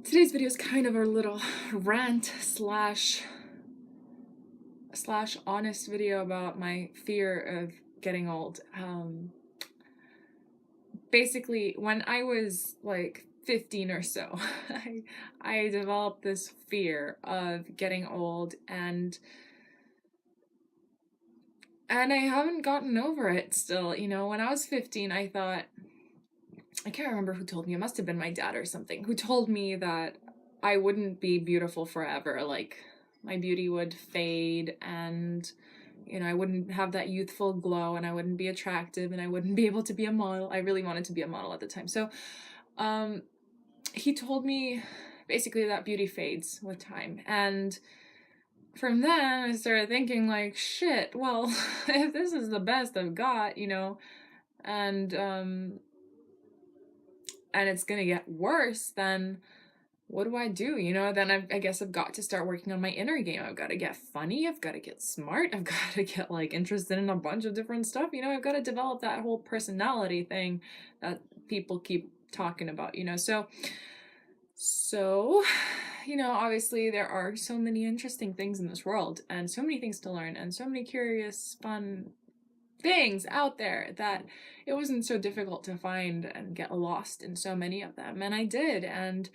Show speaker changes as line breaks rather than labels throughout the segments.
Today's video is kind of a little rant slash honest video about my fear of getting old. Basically, when I was like 15 or so, I developed this fear of getting old, and I haven't gotten over it still. When I was 15, I thought, I can't remember who told me, it must have been my dad or something, who told me that I wouldn't be beautiful forever. Like, my beauty would fade, and I wouldn't have that youthful glow, and I wouldn't be attractive, and I wouldn't be able to be a model. I really wanted to be a model at the time. So he told me basically that beauty fades with time. And from then I started thinking, like, shit, well, if this is the best I've got, and it's gonna get worse, then what do I do? Then I guess I've got to start working on my inner game. I've got to get funny. I've got to get smart. I've got to get like interested in a bunch of different stuff. I've got to develop that whole personality thing that people keep talking about, So, obviously there are so many interesting things in this world, and so many things to learn, and so many curious, fun things out there, that it wasn't so difficult to find and get lost in so many of them. And I did, and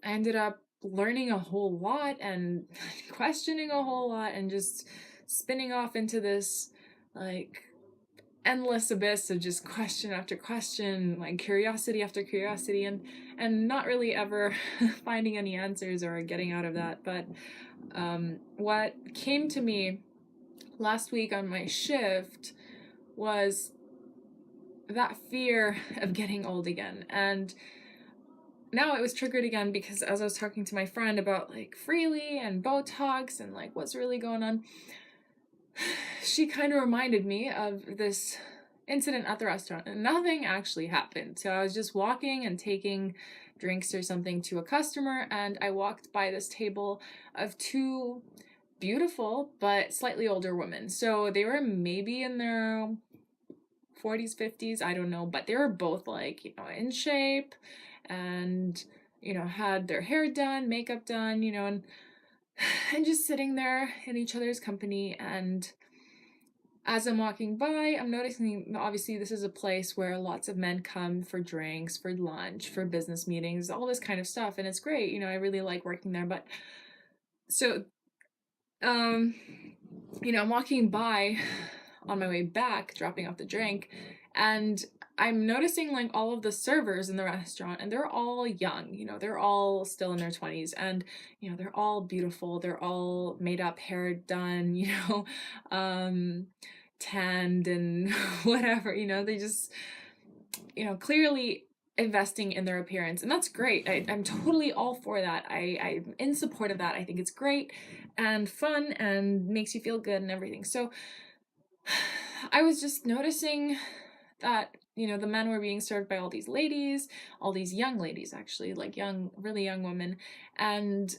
I ended up learning a whole lot and questioning a whole lot, and just spinning off into this like endless abyss of just question after question, like curiosity after curiosity, and not really ever finding any answers or getting out of that. But what came to me last week on my shift was that fear of getting old again. And now it was triggered again because as I was talking to my friend about like Freelee and Botox and like what's really going on, she kind of reminded me of this incident at the restaurant, and nothing actually happened. So I was just walking and taking drinks or something to a customer, and I walked by this table of two beautiful but slightly older women. So they were maybe in their 40s, 50s, I don't know, but they were both like, in shape, and had their hair done, makeup done, and just sitting there in each other's company. And as I'm walking by, I'm noticing, obviously this is a place where lots of men come for drinks, for lunch, for business meetings, all this kind of stuff, and it's great. I really like working there. But so I'm walking by on my way back, dropping off the drink, and I'm noticing like all of the servers in the restaurant, and they're all young, they're all still in their 20s, and they're all beautiful, they're all made up, hair done, tanned and whatever, they just, clearly investing in their appearance, and that's great. I'm totally all for that. I'm in support of that. I think it's great and fun and makes you feel good and everything. So I was just noticing that, the men were being served by all these ladies, all these young ladies, actually, like young, really young women. And,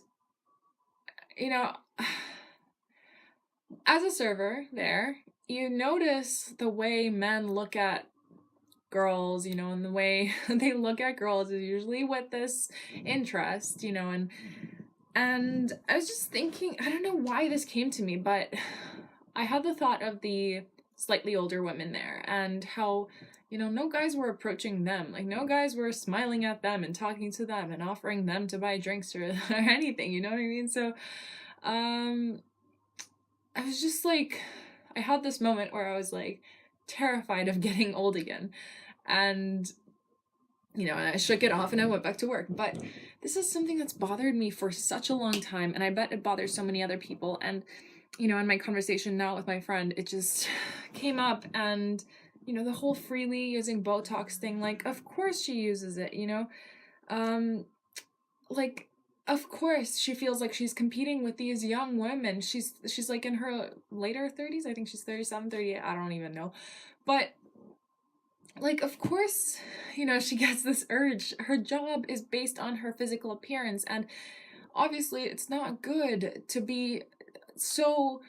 as a server there, you notice the way men look at girls, and the way they look at girls is usually with this interest, and I was just thinking, I don't know why this came to me, but I had the thought of the slightly older women there, and how, no guys were approaching them. Like, no guys were smiling at them and talking to them and offering them to buy drinks or anything, you know what I mean? So, I was just like, I had this moment where I was like terrified of getting old again. And, and I shook it off and I went back to work. But this is something that's bothered me for such a long time, and I bet it bothers so many other people. And, in my conversation now with my friend, it just came up, and, the whole Freelee using Botox thing, like, of course she uses it, like, of course she feels like she's competing with these young women. She's like in her later 30s. I think she's 37, 38. I don't even know. But like, of course, she gets this urge. Her job is based on her physical appearance, and obviously it's not good to be so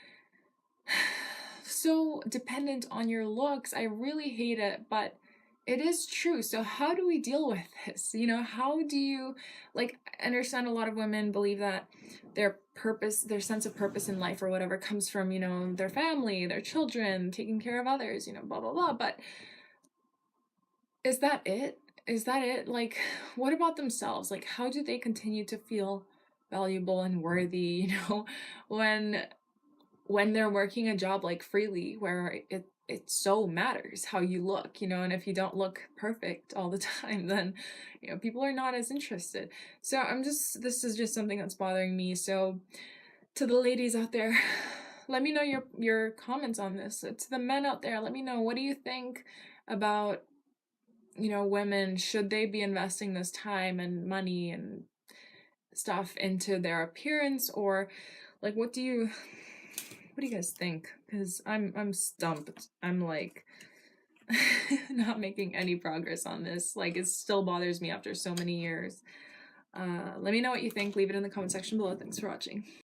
dependent on your looks. I really hate it, but It is true. So how do we deal with this? You know, how do you, like, I understand a lot of women believe that their purpose, their sense of purpose in life or whatever comes from, you know, their family, their children, taking care of others, you know, blah blah blah. But is that it? Is that it? Like, what about themselves? Like, how do they continue to feel valuable and worthy, you know, when they're working a job like Freelee, where it so matters how you look, you know, and if you don't look perfect all the time, then, you know, people are not as interested. So this is just something that's bothering me. So to the ladies out there, let me know your comments on this. To the men out there, let me know, what do you think about, you know, women? Should they be investing this time and money and stuff into their appearance, or like, what do you guys think? Because I'm stumped. I'm like not making any progress on this. Like, it still bothers me after so many years. Let me know what you think. Leave it in the comment section below. Thanks for watching.